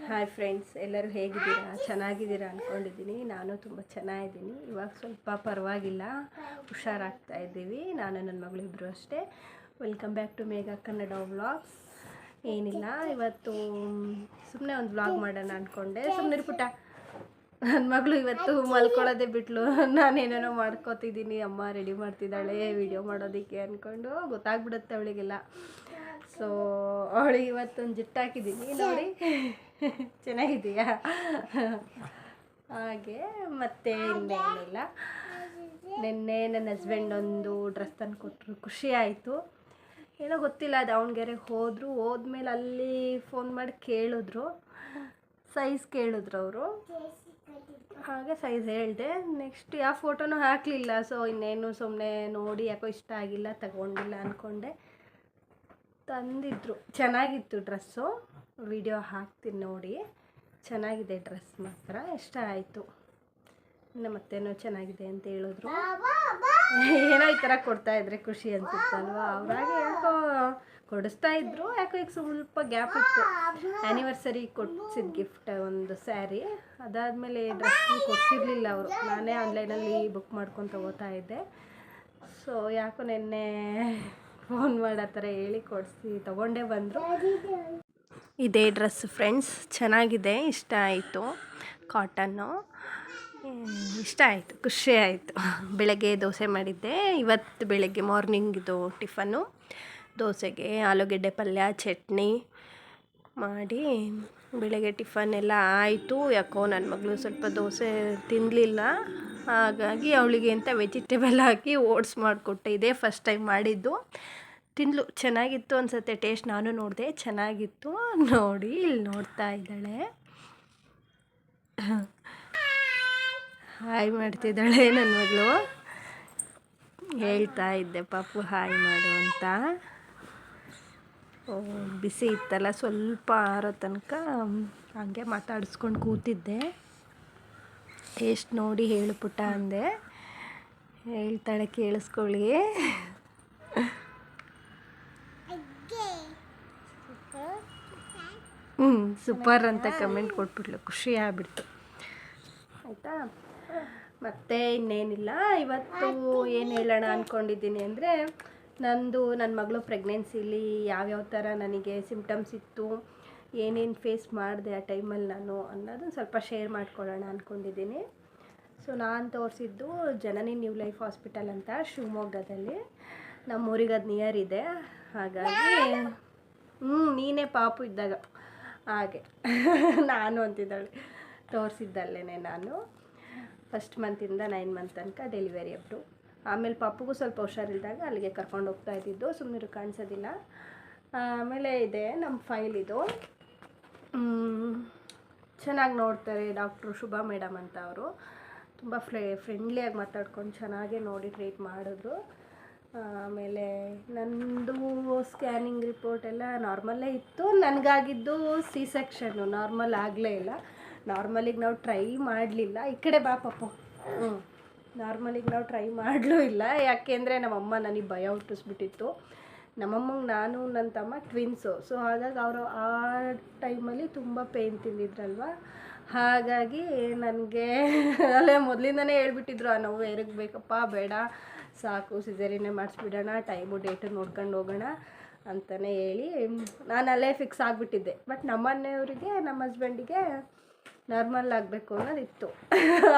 Hi friends, ಎಲ್ಲರೂ ಹೇಗಿದ್ದೀರಾ? ಚೆನ್ನಾಗಿದ್ದೀರಾ ಅಂದ್ಕೊಂಡಿದ್ದೀನಿ. ನಾನು ತುಂಬ ಚೆನ್ನಾಗಿದ್ದೀನಿ. ಇವಾಗ ಸ್ವಲ್ಪ ಪರವಾಗಿಲ್ಲ, ಹುಷಾರಾಗ್ತಾ ಇದ್ದೀವಿ ನಾನು ನನ್ನ ಮಗಳಿಬ್ಬರು ಅಷ್ಟೇ. Welcome back to Megha Kannada vlogs. ಏನಿಲ್ಲ, ಇವತ್ತು ಸುಮ್ಮನೆ ಒಂದು ವ್ಲಾಗ್ ಮಾಡೋಣ ಅಂದ್ಕೊಂಡೆ. ಸುಮ್ಮನೆ ಪುಟ್ಟ, ನನ್ನ ಮಗಳು ಇವತ್ತು ಮಲ್ಕೊಳ್ಳೋದೇ ಬಿಟ್ಲು. ನಾನೇನೇನೋ ಮಾಡ್ಕೋತಿದ್ದೀನಿ, ಅಮ್ಮ ರೆಡಿ ಮಾಡ್ತಿದ್ದಾಳೆ ವಿಡಿಯೋ ಮಾಡೋದಕ್ಕೆ ಅಂದ್ಕೊಂಡು. ಗೊತ್ತಾಗ್ಬಿಡುತ್ತೆ ಅವಳಿಗೆಲ್ಲ. ಸೊ ಅವಳಿಗೆ ಇವತ್ತೊಂದು ಜಿಟ್ಟು ಹಾಕಿದ್ದೀನಿ ನೋಡಿ. ಚೆನ್ನಾಗಿದೆಯಾ? ಹಾಗೆ ಮತ್ತೆ ಇನ್ನೇನಿಲ್ಲ, ನಿನ್ನೆ ನನ್ನ ಹಸ್ಬೆಂಡ್ ಒಂದು ಡ್ರೆಸ್ ತಂದು ಕೊಟ್ಟರು. ಖುಷಿ ಆಯಿತು. ಏನೋ ಗೊತ್ತಿಲ್ಲ, ದಾವಣಗೆರೆಗೆ ಹೋದ್ಮೇಲೆ ಅಲ್ಲಿ ಫೋನ್ ಮಾಡಿ ಕೇಳಿದ್ರು, ಸೈಜ್ ಕೇಳಿದ್ರು ಅವರು. ಹಾಗೆ ಸೈಜ್ ಹೇಳಿದೆ. ನೆಕ್ಸ್ಟ್ ಯಾವ ಫೋಟೋನೂ ಹಾಕಲಿಲ್ಲ. ಸೊ ಇನ್ನೇನು ಸುಮ್ಮನೆ ನೋಡಿ ಯಾಕೋ ಇಷ್ಟ ಆಗಿಲ್ಲ, ತಗೊಂಡಿಲ್ಲ ಅಂದ್ಕೊಂಡೆ. ತಂದಿದ್ರು, ಚೆನ್ನಾಗಿತ್ತು ಡ್ರೆಸ್ಸು. ವಿಡಿಯೋ ಹಾಕ್ತೀನಿ ನೋಡಿ. ಚೆನ್ನಾಗಿದೆ ಡ್ರೆಸ್, ಮಾತ್ರ ಇಷ್ಟ ಆಯಿತು. ಇನ್ನು ಮತ್ತೇನೋ ಚೆನ್ನಾಗಿದೆ ಅಂತ ಹೇಳಿದ್ರು. ಏನೋ ಈ ಥರ ಕೊಡ್ತಾಯಿದ್ರೆ ಖುಷಿ ಅನ್ಸುತ್ತಲ್ವ. ಅವರಾಗೆ ಯಾಕೋ ಕೊಡಿಸ್ತಾ ಇದ್ರು. ಯಾಕೋ ಈಗ ಸ್ವಲ್ಪ ಗ್ಯಾಪ್ ಇತ್ತು. ಆ್ಯನಿವರ್ಸರಿ ಕೊಡಿಸಿದ ಗಿಫ್ಟ್ ಒಂದು ಸ್ಯಾರಿ, ಅದಾದಮೇಲೆ ಡ್ರೆಸ್ಸು ಕೊಡಿಸಿರ್ಲಿಲ್ಲ ಅವರು. ನಾನೇ ಆನ್ಲೈನಲ್ಲಿ ಬುಕ್ ಮಾಡ್ಕೊಂಡು ತೊಗೋತಾ ಇದ್ದೆ. ಸೊ ಯಾಕೋ ನಿನ್ನೆ ಫೋನ್ ಮಾಡೋ ಥರ ಹೇಳಿ ಕೊಡಿಸಿ ತೊಗೊಂಡೇ ಬಂದರು. ಇದೇ ಡ್ರೆಸ್ ಫ್ರೆಂಡ್ಸ್, ಚೆನ್ನಾಗಿದೆ, ಇಷ್ಟ ಆಯಿತು. ಕಾಟನ್ನು ಇಷ್ಟ ಆಯಿತು, ಖುಷಿ ಆಯಿತು. ಬೆಳಗ್ಗೆ ದೋಸೆ ಮಾಡಿದ್ದೆ. ಇವತ್ತು ಬೆಳಗ್ಗೆ ಮಾರ್ನಿಂಗಿದು ಟಿಫನ್ನು ದೋಸೆಗೆ ಆಲೂಗೆಡ್ಡೆ ಪಲ್ಯ, ಚಟ್ನಿ ಮಾಡಿ ಬೆಳಗ್ಗೆ ಟಿಫನ್ ಎಲ್ಲ ಆಯಿತು. ಯಾಕೋ ನನ್ನ ಮಗಳು ಸ್ವಲ್ಪ ದೋಸೆ ತಿನ್ನಲಿಲ್ಲ, ಹಾಗಾಗಿ ಅವಳಿಗೆ ಅಂತ ವೆಜಿಟೇಬಲ್ ಹಾಕಿ ಓಟ್ಸ್ ಮಾಡಿಕೊಟ್ಟೆ. ಇದೇ ಫಸ್ಟ್ ಟೈಮ್ ಮಾಡಿದ್ದು. ತಿಂದ್ಲು, ಚೆನ್ನಾಗಿತ್ತು ಅನಿಸುತ್ತೆ ಟೇಸ್ಟ್. ನಾನು ನೋಡಿದೆ, ಚೆನ್ನಾಗಿತ್ತು. ನೋಡಿ ಇಲ್ಲಿ ನೋಡ್ತಾ ಇದ್ದಾಳೆ, ಹಾಯ್ ಮಾಡ್ತಿದ್ದಾಳೆ ನನ್ನ ಮಗಳು. ಹೇಳ್ತಾ ಇದ್ದೆ ಪಾಪು ಹಾಯ್ ಮಾಡು ಅಂತ. ಬಿಸಿ ಇತ್ತಲ್ಲ, ಸ್ವಲ್ಪ ಆರೋ ತನಕ ಹಾಗೆ ಮಾತಾಡಿಸ್ಕೊಂಡು ಕೂತಿದ್ದೆ. ಟೇಸ್ಟ್ ನೋಡಿ ಹೇಳು ಪುಟ್ಟ ಅಂದೆ. ಹೇಳ್ತಾಳೆ, ಕೇಳಿಸ್ಕೊಳ್ಳಿ. ಸೂಪರ್ ಅಂತ ಕಮೆಂಟ್ ಕೊಟ್ಬಿಟ್ಲು, ಖುಷಿ ಆಗ್ಬಿಡ್ತು. ಆಯಿತಾ, ಮತ್ತು ಇನ್ನೇನಿಲ್ಲ. ಇವತ್ತು ಏನು ಹೇಳೋಣ ಅಂದ್ಕೊಂಡಿದ್ದೀನಿ ಅಂದರೆ, ನನ್ನ ಮಗಳು ಪ್ರೆಗ್ನೆನ್ಸಿಲಿ ಯಾವ್ಯಾವ ಥರ ನನಗೆ ಸಿಮ್ಟಮ್ಸ್ ಇತ್ತು, ಏನೇನು ಫೇಸ್ ಮಾಡಿದೆ ಆ ಟೈಮಲ್ಲಿ ನಾನು ಅನ್ನೋದನ್ನು ಸ್ವಲ್ಪ ಶೇರ್ ಮಾಡ್ಕೊಳ್ಳೋಣ ಅಂದ್ಕೊಂಡಿದ್ದೀನಿ. ಸೊ ನಾನು ತೋರಿಸಿದ್ದು ಜನನಿ ನ್ಯೂ ಲೈಫ್ ಹಾಸ್ಪಿಟಲ್ ಅಂತ ಶಿವಮೊಗ್ಗದಲ್ಲಿ. ನಮ್ಮೂರಿಗೆ ಅದು ನಿಯರ್ ಇದೆ. ಹಾಗಾಗಿ ನೀನೇ ಪಾಪು ಇದ್ದಾಗ ಹಾಗೆ ನಾನು ಅಂತಿದ್ದಾಳೆ. ತೋರಿಸಿದ್ದಲ್ಲೇ ನಾನು ಫಸ್ಟ್ ಮಂತಿಂದ 9 ಮಂತ್ ತನಕ ಡೆಲಿವರಿ ಅಪ್ಟು. ಆಮೇಲೆ ಪಾಪುಗೂ ಸ್ವಲ್ಪ ಹುಷಾರಿಲ್ದಾಗ ಅಲ್ಲಿಗೆ ಕರ್ಕೊಂಡು ಹೋಗ್ತಾ ಇದ್ದಿದ್ದು. ಸುಮ್ಮನೆ ಕಾಣಿಸೋದಿಲ್ಲ. ಆಮೇಲೆ ಇದೆ ನಮ್ಮ ಫೈಲ್. ಇದು ಚೆನ್ನಾಗಿ ನೋಡ್ತಾರೆ ಡಾಕ್ಟ್ರು ಶುಭಾ ಮೇಡಮ್ ಅಂತ. ಅವರು ತುಂಬ ಫ್ರೆಂಡ್ಲಿಯಾಗಿ ಮಾತಾಡ್ಕೊಂಡು ಚೆನ್ನಾಗೇ ನೋಡಿ ಟ್ರೀಟ್ ಮಾಡಿದ್ರು. ಆಮೇಲೆ ನನ್ನದು ಸ್ಕ್ಯಾನಿಂಗ್ ರಿಪೋರ್ಟ್ ಎಲ್ಲ ನಾರ್ಮಲ್ಲೇ ಇತ್ತು. ನನಗಾಗಿದ್ದು ಸಿ ಸೆಕ್ಷನ್ನು, ನಾರ್ಮಲ್ ಆಗಲೇ ಇಲ್ಲ. ನಾರ್ಮಲಿಗೆ ನಾವು ಟ್ರೈ ಮಾಡಲಿಲ್ಲ. ಈ ಕಡೆ ಬಾ ಪಾಪು. ನಾರ್ಮಲಿಗೆ ನಾವು ಟ್ರೈ ಮಾಡಲೂ ಇಲ್ಲ. ಯಾಕೆಂದರೆ ನಮ್ಮಮ್ಮ ನನಗೆ ಭಯ ಹುಟ್ಟಿಸ್ಬಿಟ್ಟಿತ್ತು. ನಮ್ಮಮ್ಮಂಗೆ ನಾನು ನನ್ನ ತಮ್ಮ ಟ್ವಿನ್ಸು. ಸೊ ಹಾಗಾಗಿ ಅವರು ಆ ಟೈಮಲ್ಲಿ ತುಂಬ ಪೇಯ್ನ್ ತಿಂದಿದ್ರಲ್ವ. ಹಾಗಾಗಿ ನನಗೆ ಅಲ್ಲೇ ಮೊದಲಿಂದನೇ ಹೇಳ್ಬಿಟ್ಟಿದ್ರು, ಆ ನೋವು ಎರಗಬೇಕಪ್ಪ, ಬೇಡ ಸಾಕು ಸಿಸೇರಿಯನ್ನೇ ಮಾಡಿಸ್ಬಿಡೋಣ, ಟೈಮು ಡೇಟು ನೋಡ್ಕೊಂಡು ಹೋಗೋಣ ಅಂತಲೇ ಹೇಳಿ ನಾನು ಅಲ್ಲೇ ಫಿಕ್ಸ್ ಆಗಿಬಿಟ್ಟಿದ್ದೆ. ಬಟ್ ನಮ್ಮನೆಯವರಿಗೆ, ನಮ್ಮ ಹಸ್ಬೆಂಡಿಗೆ ನಾರ್ಮಲ್ ಆಗಬೇಕು ಅನ್ನೋದಿತ್ತು.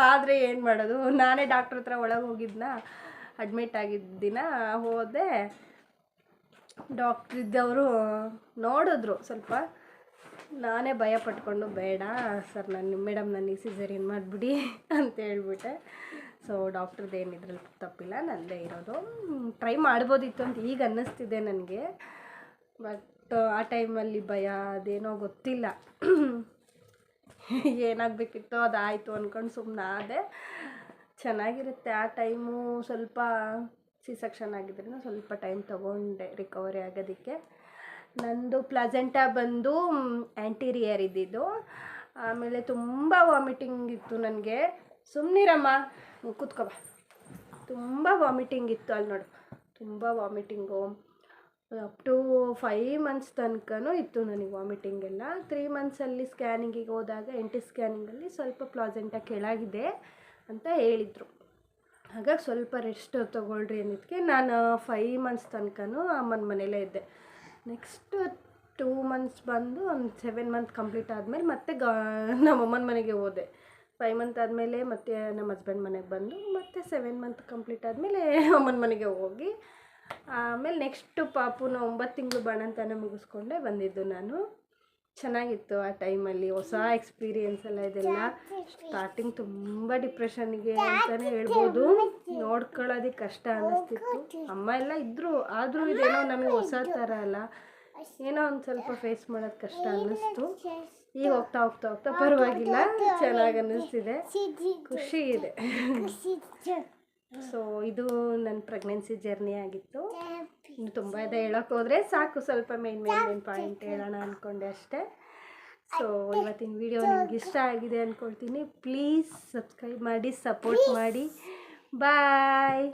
ಆದರೆ ಏನು ಮಾಡೋದು, ನಾನೇ ಡಾಕ್ಟ್ರ್ ಹತ್ರ ಒಳಗೆ ಹೋಗಿದ್ನ, ಅಡ್ಮಿಟ್ ಆಗಿದ್ದ ದಿನ ಹೋದೆ. ಡಾಕ್ಟ್ರ್ ಇದ್ದವರು ನೋಡಿದ್ರು ಸ್ವಲ್ಪ. ನಾನೇ ಭಯ ಪಟ್ಕೊಂಡು, ಬೇಡ ಸರ್ ಮೇಡಮ್ ನನಗೆ ಸಿಸೇರಿಯನ್ ಮಾಡಿಬಿಡಿ ಅಂತ ಹೇಳ್ಬಿಟ್ಟೆ. ಸೊ ಡಾಕ್ಟ್ರದ್ದು ಏನಿದ್ರಲ್ಲಿ ತಪ್ಪಿಲ್ಲ, ನನ್ನದೇ ಇರೋದು. ಟ್ರೈ ಮಾಡ್ಬೋದಿತ್ತು ಅಂತ ಈಗ ಅನ್ನಿಸ್ತಿದೆ ನನಗೆ. ಬಟ್ ಆ ಟೈಮಲ್ಲಿ ಭಯ, ಅದೇನೋ ಗೊತ್ತಿಲ್ಲ, ಏನಾಗಬೇಕಿತ್ತೋ ಅದಾಯಿತು ಅಂದ್ಕೊಂಡು ಸುಮ್ಮನೆ ಆದೆ. ಚೆನ್ನಾಗಿರುತ್ತೆ ಆ ಟೈಮು. ಸ್ವಲ್ಪ ಸಿ ಸೆಕ್ಷನ್ ಆಗಿದ್ದರಿಂದ ಸ್ವಲ್ಪ ಟೈಮ್ ತೊಗೊಂಡೆ ರಿಕವರಿ ಆಗೋದಕ್ಕೆ. ನಂದು ಪ್ಲಸೆಂಟಾ ಬಂದು ಆ್ಯಂಟೀರಿಯರ್ ಇದ್ದಿದ್ದು. ಆಮೇಲೆ ತುಂಬ ವಾಮಿಟಿಂಗ್ ಇತ್ತು ನನಗೆ. ಸುಮ್ಮನಿರಮ್ಮ, ಕೂತ್ಕೊಬ. ತುಂಬ ವಾಮಿಟಿಂಗ್ ಇತ್ತು, ಅಲ್ಲಿ ನೋಡು ತುಂಬ ವಾಮಿಟಿಂಗು. ಅಪ್ ಟು 5 ಮಂತ್ಸ್ ತನಕನೂ ಇತ್ತು ನನಗೆ ವಾಮಿಟಿಂಗ್ ಎಲ್ಲ. 3 ಮಂತ್ಸಲ್ಲಿ ಸ್ಕ್ಯಾನಿಂಗಿಗೆ ಹೋದಾಗ ಸ್ಕ್ಯಾನಿಂಗಲ್ಲಿ ಸ್ವಲ್ಪ ಪ್ಲಾಸೆಂಟ ಕೆಳಗಿದೆ ಅಂತ ಹೇಳಿದರು. ಹಾಗಾಗಿ ಸ್ವಲ್ಪ ರೆಸ್ಟ್ ತೊಗೊಳ್ರಿ ಅನ್ನೋದಕ್ಕೆ ನಾನು 5 ಮಂತ್ಸ್ ತನಕನೂ ಅಮ್ಮನ ಮನೇಲೇ ಇದ್ದೆ. ನೆಕ್ಸ್ಟ್ 2 ಮಂತ್ಸ್ ಬಂದು ಒಂದು 7 ಮಂತ್ ಕಂಪ್ಲೀಟ್ ಆದಮೇಲೆ ಮತ್ತೆ ನಮ್ಮ ಅಮ್ಮನ ಮನೆಗೆ ಹೋದೆ. 5 ಮಂತ್ ಆದಮೇಲೆ ಮತ್ತೆ ನಮ್ಮ ಹಸ್ಬೆಂಡ್ ಮನೆಗೆ ಬಂದು ಮತ್ತೆ 7 ಮಂತ್ ಕಂಪ್ಲೀಟ್ ಆದಮೇಲೆ ಅಮ್ಮನ ಮನೆಗೆ ಹೋಗಿ ಆಮೇಲೆ ನೆಕ್ಸ್ಟು ಪಾಪುನ 9 ತಿಂಗಳು ಬಾಣಂತನ ಮುಗಿಸ್ಕೊಂಡೆ ಬಂದಿದ್ದು ನಾನು. ಚೆನ್ನಾಗಿತ್ತು ಆ ಟೈಮಲ್ಲಿ, ಹೊಸ ಎಕ್ಸ್ಪೀರಿಯೆನ್ಸ್ ಎಲ್ಲ ಇದೆಲ್ಲ. ಸ್ಟಾರ್ಟಿಂಗ್ ತುಂಬ ಡಿಪ್ರೆಷನ್ಗೆ ಅಂತಲೇ ಹೇಳ್ಬೋದು, ನೋಡ್ಕೊಳ್ಳೋದಕ್ಕೆ ಕಷ್ಟ ಅನ್ನಿಸ್ತಿತ್ತು. ಅಮ್ಮ ಎಲ್ಲ ಇದ್ದರು, ಆದರೂ ಇದೇನೋ ನಮಗೆ ಹೊಸ ಥರ ಅಲ್ಲ, ಏನೋ ಒಂದು ಸ್ವಲ್ಪ ಫೇಸ್ ಮಾಡೋದು ಕಷ್ಟ ಅನ್ನಿಸ್ತು. ಈಗ ಹೋಗ್ತಾ ಹೋಗ್ತಾ ಹೋಗ್ತಾ ಪರವಾಗಿಲ್ಲ, ಚೆನ್ನಾಗಿ ಅನ್ನಿಸ್ತಿದೆ, ಖುಷಿ ಇದೆ. ಸೊ ಇದು ನನ್ನ ಪ್ರೆಗ್ನೆನ್ಸಿ ಜರ್ನಿ ಆಗಿತ್ತು. ಇನ್ನು ತುಂಬ ಇದೆ ಹೇಳೋಕ್ಕೆ ಹೋದರೆ, ಸಾಕು ಸ್ವಲ್ಪ ಮೇನ್ ಪಾಯಿಂಟ್ ಹೇಳೋಣ ಅಂದ್ಕೊಂಡೆ ಅಷ್ಟೇ. ಸೊ ಇವತ್ತಿನ ವಿಡಿಯೋ ನಿಮ್ಗೆ ಇಷ್ಟ ಆಗಿದೆ ಅಂದ್ಕೊಳ್ತೀನಿ. ಪ್ಲೀಸ್ ಸಬ್ಸ್ಕ್ರೈಬ್ ಮಾಡಿ, ಸಪೋರ್ಟ್ ಮಾಡಿ. ಬಾಯ್.